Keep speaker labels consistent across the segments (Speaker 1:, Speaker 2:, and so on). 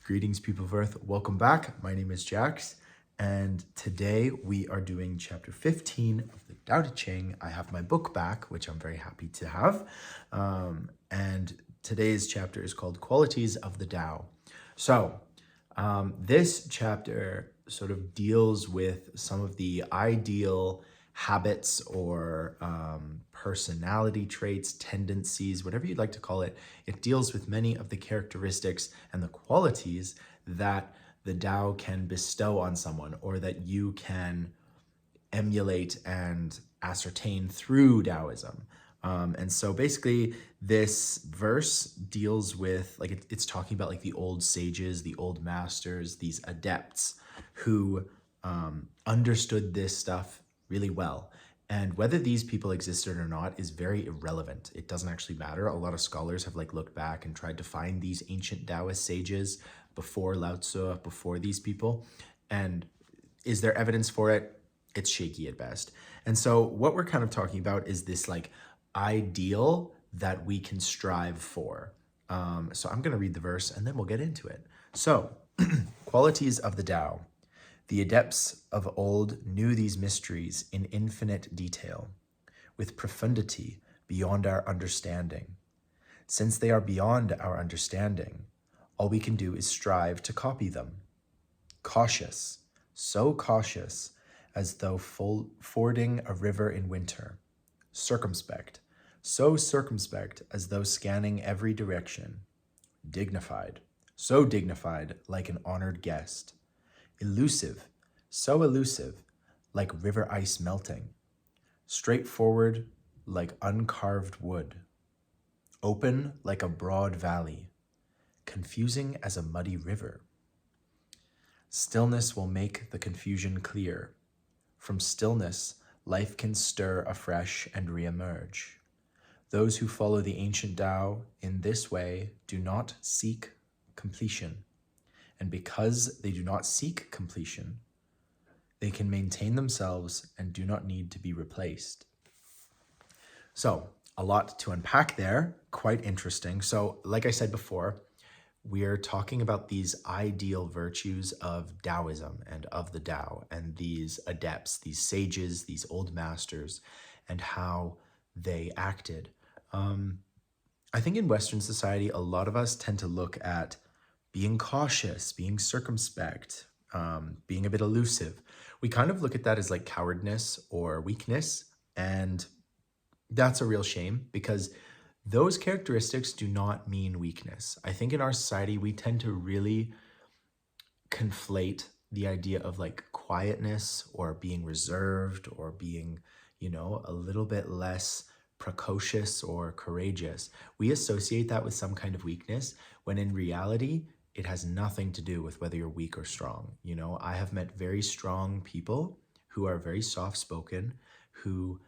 Speaker 1: Greetings, people of Earth. Welcome back. My name is Jax, and today we are doing chapter 15 of the Tao Te Ching. I have my book back, which I'm very happy to have. And today's chapter is called Qualities of the Tao. So, this chapter sort of deals with some of the ideal habits or personality traits, tendencies, whatever you'd like to call it. It deals with many of the characteristics and the qualities that the Tao can bestow on someone, or that you can emulate and ascertain through Taoism. And so basically this verse deals with, like, it's talking about like the old sages, the old masters, these adepts who understood this stuff really well. And whether these people existed or not is very irrelevant. It doesn't actually matter. A lot of scholars have like looked back and tried to find these ancient Taoist sages before Lao Tzu, before these people. And is there evidence for it? It's shaky at best. And so what we're kind of talking about is this like ideal that we can strive for. So I'm going to read the verse and then we'll get into it. So, qualities of the Tao. The adepts of old knew these mysteries in infinite detail, with profundity beyond our understanding. Since they are beyond our understanding, all we can do is strive to copy them. Cautious, so cautious as though fording a river in winter. Circumspect, so circumspect as though scanning every direction. Dignified, so dignified like an honored guest. Elusive, so elusive like river ice melting. Straightforward like uncarved wood. Open like a broad valley. Confusing as a muddy river. Stillness will make the confusion clear. From stillness, life can stir afresh and reemerge. Those who follow the ancient Tao in this way do not seek completion. And because they do not seek completion, they can maintain themselves and do not need to be replaced. So, a lot to unpack there, quite interesting. So, like I said before, we're talking about these ideal virtues of Taoism and of the Tao, and these adepts, these sages, these old masters, and how they acted. I think in Western society, a lot of us tend to look at being cautious, being circumspect, being a bit elusive. We kind of look at that as like cowardness or weakness, and that's a real shame because those characteristics do not mean weakness. I think in our society, we tend to really conflate the idea of like quietness or being reserved or being, a little bit less precocious or courageous. We associate that with some kind of weakness when in reality, it has nothing to do with whether you're weak or strong. I have met very strong people who are very soft-spoken, who,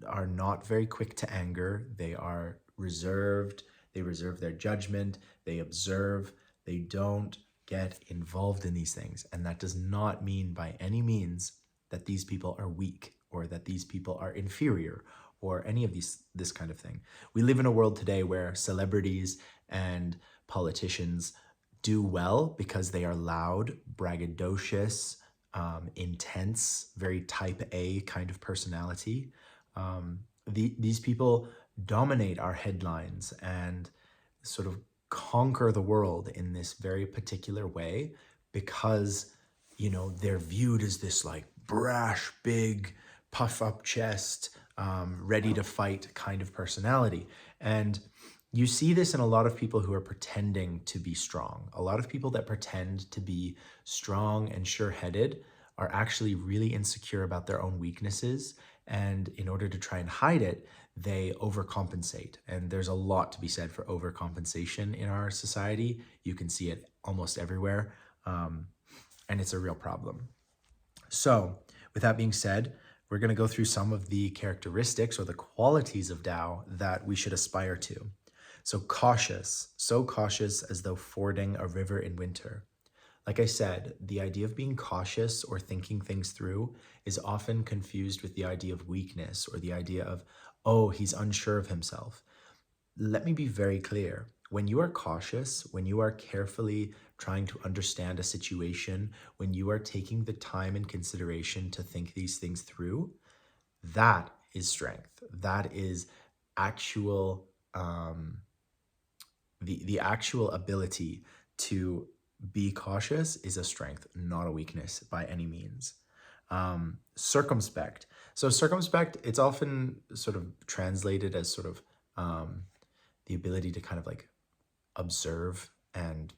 Speaker 1: are not very quick to anger. They are reserved. They reserve their judgment. They observe. They don't get involved in these things. And that does not mean by any means that these people are weak or that these people are inferior or any of this kind of thing. We live in a world today where celebrities and politicians do well because they are loud, braggadocious, intense, very type A kind of personality. These people dominate our headlines and sort of conquer the world in this very particular way because, they're viewed as this like brash, big, puff up chest, ready to fight kind of personality. And you see this in a lot of people who are pretending to be strong. A lot of people that pretend to be strong and sure-headed are actually really insecure about their own weaknesses. And in order to try and hide it, they overcompensate. And there's a lot to be said for overcompensation in our society. You can see it almost everywhere. And it's a real problem. So with that being said, we're going to go through some of the characteristics or the qualities of Tao that we should aspire to. So cautious, so cautious as though fording a river in winter. Like I said, the idea of being cautious or thinking things through is often confused with the idea of weakness or the idea of, oh, he's unsure of himself. Let me be very clear. When you are cautious, when you are carefully trying to understand a situation, when you are taking the time and consideration to think these things through, that is strength. That is actual, the actual ability to be cautious is a strength, not a weakness by any means. Circumspect. So circumspect, it's often sort of translated as sort of the ability to kind of like observe and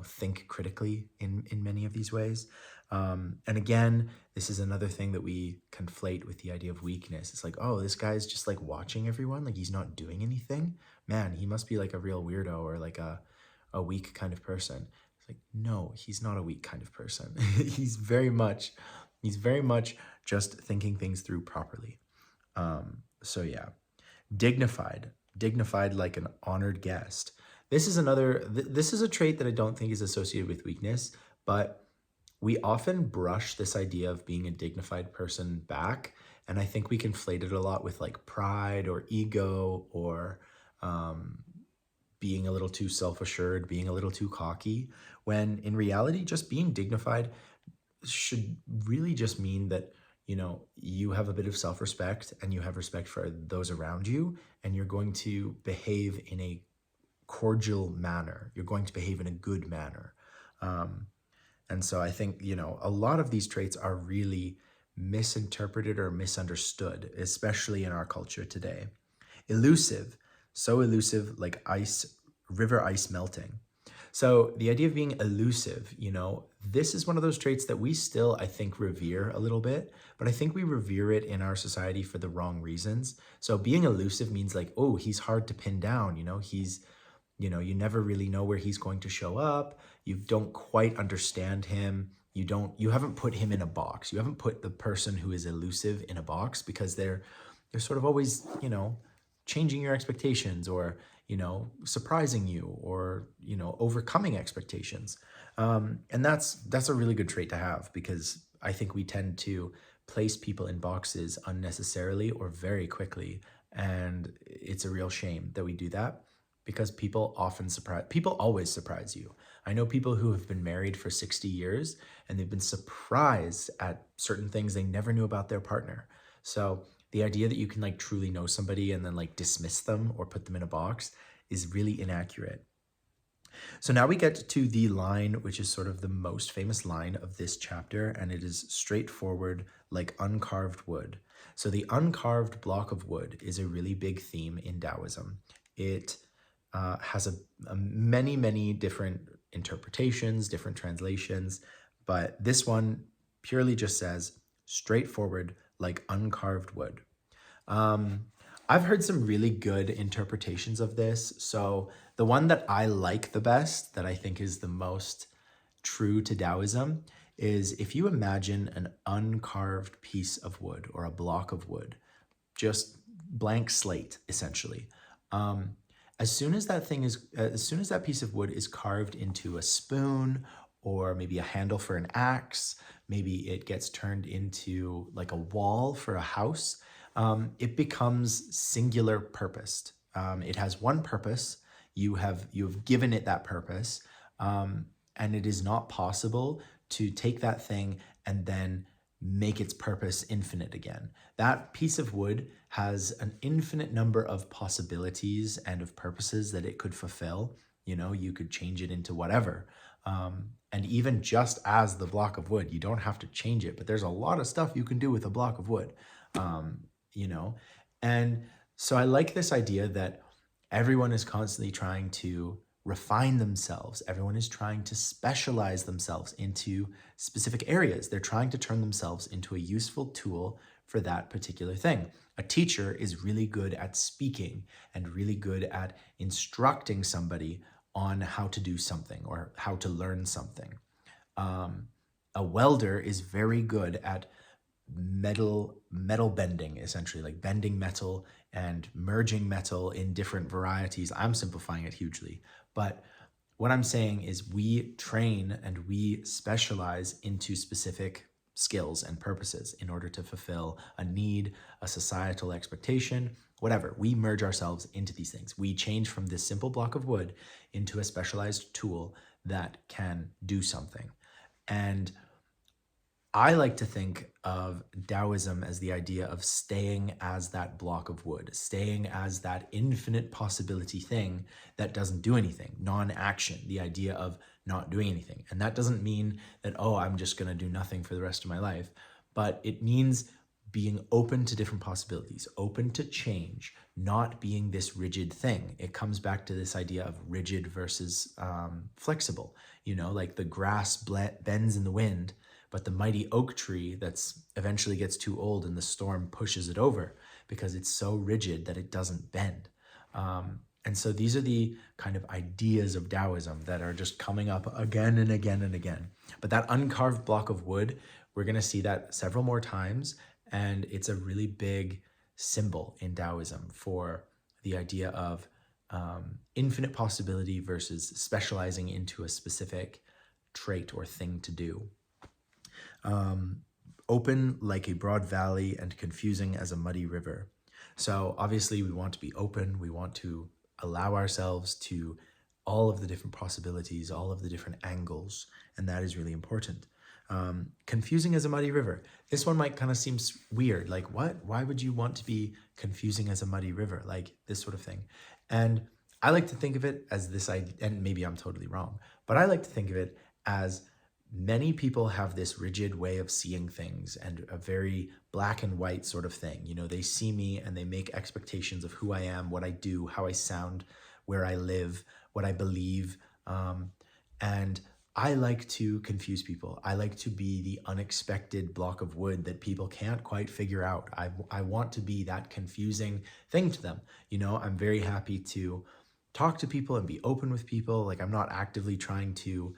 Speaker 1: think critically in many of these ways. And again, this is another thing that we conflate with the idea of weakness. It's like, oh, this guy's just like watching everyone, like he's not doing anything. Man, he must be like a real weirdo or like a weak kind of person. It's like, no, he's not a weak kind of person. he's very much just thinking things through properly. So yeah, dignified like an honored guest. This is this is a trait that I don't think is associated with weakness, but we often brush this idea of being a dignified person back. And I think we conflate it a lot with like pride or ego or being a little too self-assured, being a little too cocky, when in reality, just being dignified should really just mean that you have a bit of self-respect and you have respect for those around you, and you're going to behave in a cordial manner. You're going to behave in a good manner. And so I think, a lot of these traits are really misinterpreted or misunderstood, especially in our culture today. Elusive, so elusive like river ice melting. So the idea of being elusive, this is one of those traits that we still, I think, revere a little bit, but I think we revere it in our society for the wrong reasons. So being elusive means like, oh, he's hard to pin down, he's, you never really know where he's going to show up. You don't quite understand him. You haven't put him in a box. You haven't put the person who is elusive in a box, because they're sort of always, changing your expectations, or surprising you, or overcoming expectations. And that's a really good trait to have, because I think we tend to place people in boxes unnecessarily or very quickly, and it's a real shame that we do that, because people always surprise you. I know people who have been married for 60 years and they've been surprised at certain things they never knew about their partner. So the idea that you can like truly know somebody and then like dismiss them or put them in a box is really inaccurate. So now we get to the line, which is sort of the most famous line of this chapter, and it is straightforward like uncarved wood. So the uncarved block of wood is a really big theme in Taoism. It has many different interpretations, different translations, but this one purely just says straightforward like uncarved wood. I've heard some really good interpretations of this. So the one that I like the best, that I think is the most true to Taoism, is if you imagine an uncarved piece of wood or a block of wood, just blank slate, essentially. As soon as that piece of wood is carved into a spoon, or maybe a handle for an axe, maybe it gets turned into like a wall for a house, it becomes singular purposed. It has one purpose. You've given it that purpose, and it is not possible to take that thing and then make its purpose infinite again. That piece of wood has an infinite number of possibilities and of purposes that it could fulfill. You could change it into whatever. And even just as the block of wood, you don't have to change it, but there's a lot of stuff you can do with a block of wood. And so I like this idea that everyone is constantly trying to refine themselves. Everyone is trying to specialize themselves into specific areas. They're trying to turn themselves into a useful tool for that particular thing. A teacher is really good at speaking and really good at instructing somebody on how to do something or how to learn something. A welder is very good at metal bending, essentially, like bending metal and merging metal in different varieties. I'm simplifying it hugely, but what I'm saying is we train and we specialize into specific skills and purposes in order to fulfill a need, a societal expectation, whatever. We merge ourselves into these things. We change from this simple block of wood into a specialized tool that can do something. And I like to think of Taoism as the idea of staying as that block of wood, staying as that infinite possibility thing that doesn't do anything, non-action, the idea of not doing anything. And that doesn't mean that, oh, I'm just going to do nothing for the rest of my life, but it means being open to different possibilities, open to change, not being this rigid thing. It comes back to this idea of rigid versus flexible, like the grass bends in the wind, but the mighty oak tree that's eventually gets too old and the storm pushes it over because it's so rigid that it doesn't bend. And so these are the kind of ideas of Taoism that are just coming up again and again and again. But that uncarved block of wood, we're going to see that several more times. And it's a really big symbol in Taoism for the idea of infinite possibility versus specializing into a specific trait or thing to do. Open like a broad valley and confusing as a muddy river. So obviously we want to be open. We want to allow ourselves to all of the different possibilities, all of the different angles, and that is really important. Confusing as a muddy river. This one might kind of seem weird. Like, what? Why would you want to be confusing as a muddy river? Like this sort of thing. And I like to think of it as this idea, and maybe I'm totally wrong, but I like to think of it as many people have this rigid way of seeing things and a very black and white sort of thing. They see me and they make expectations of who I am, what I do, how I sound, where I live, what I believe. And I like to confuse people. I like to be the unexpected block of wood that people can't quite figure out. I want to be that confusing thing to them. I'm very happy to talk to people and be open with people. Like, I'm not actively trying to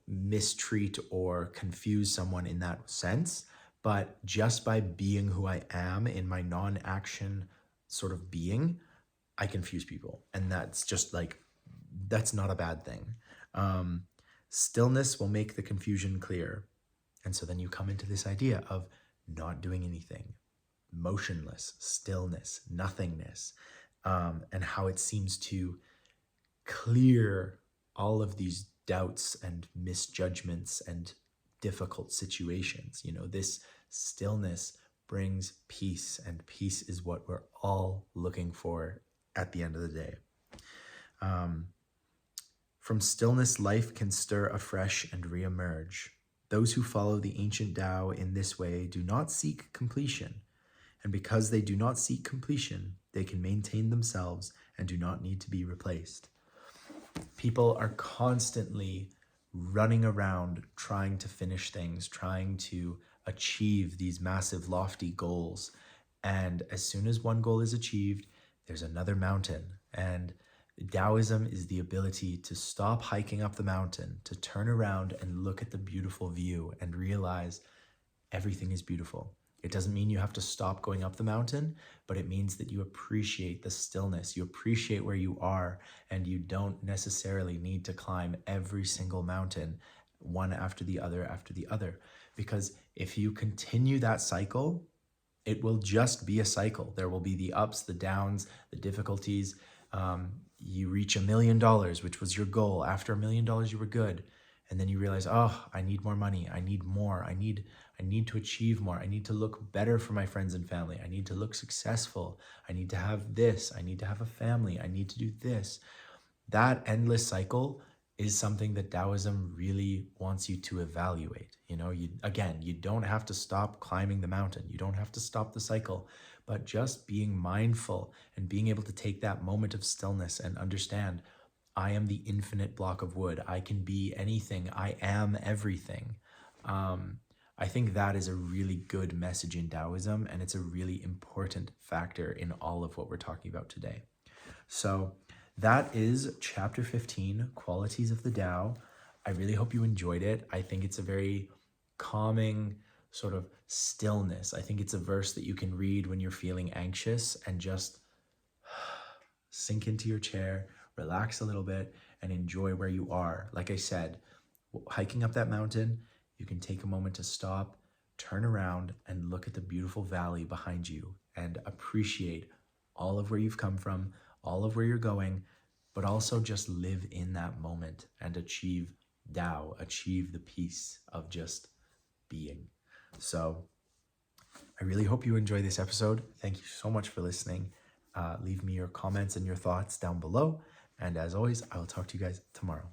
Speaker 1: mistreat or confuse someone in that sense. But just by being who I am in my non-action sort of being, I confuse people. And that's just that's not a bad thing. Stillness will make the confusion clear. And so then you come into this idea of not doing anything, motionless, stillness, nothingness, and how it seems to clear all of these doubts and misjudgments and difficult situations. This stillness brings peace, and peace is what we're all looking for at the end of the day. From stillness, life can stir afresh and reemerge. Those who follow the ancient Tao in this way do not seek completion, and because they do not seek completion, they can maintain themselves and do not need to be replaced. People are constantly running around trying to finish things, trying to achieve these massive, lofty goals. And as soon as one goal is achieved, there's another mountain. And Taoism is the ability to stop hiking up the mountain, to turn around and look at the beautiful view and realize everything is beautiful. It doesn't mean you have to stop going up the mountain, but it means that you appreciate the stillness, you appreciate where you are, and you don't necessarily need to climb every single mountain, one after the other. Because if you continue that cycle, it will just be a cycle. There will be the ups, the downs, the difficulties. You reach $1 million, which was your goal. After $1 million, you were good. And then you realize, oh, I need more money. I need more. I need to achieve more. I need to look better for my friends and family. I need to look successful. I need to have this. I need to have a family. I need to do this. That endless cycle is something that Taoism really wants you to evaluate. You don't have to stop climbing the mountain. You don't have to stop the cycle, but just being mindful and being able to take that moment of stillness and understand, I am the infinite block of wood. I can be anything. I am everything. I think that is a really good message in Taoism, and it's a really important factor in all of what we're talking about today. So that is chapter 15, Qualities of the Tao. I really hope you enjoyed it. I think it's a very calming sort of stillness. I think it's a verse that you can read when you're feeling anxious and just sink into your chair, relax a little bit, and enjoy where you are. Like I said, hiking up that mountain, you can take a moment to stop, turn around, and look at the beautiful valley behind you and appreciate all of where you've come from, all of where you're going, but also just live in that moment and achieve Dao, achieve the peace of just being. So I really hope you enjoy this episode. Thank you so much for listening. Leave me your comments and your thoughts down below. And as always, I will talk to you guys tomorrow.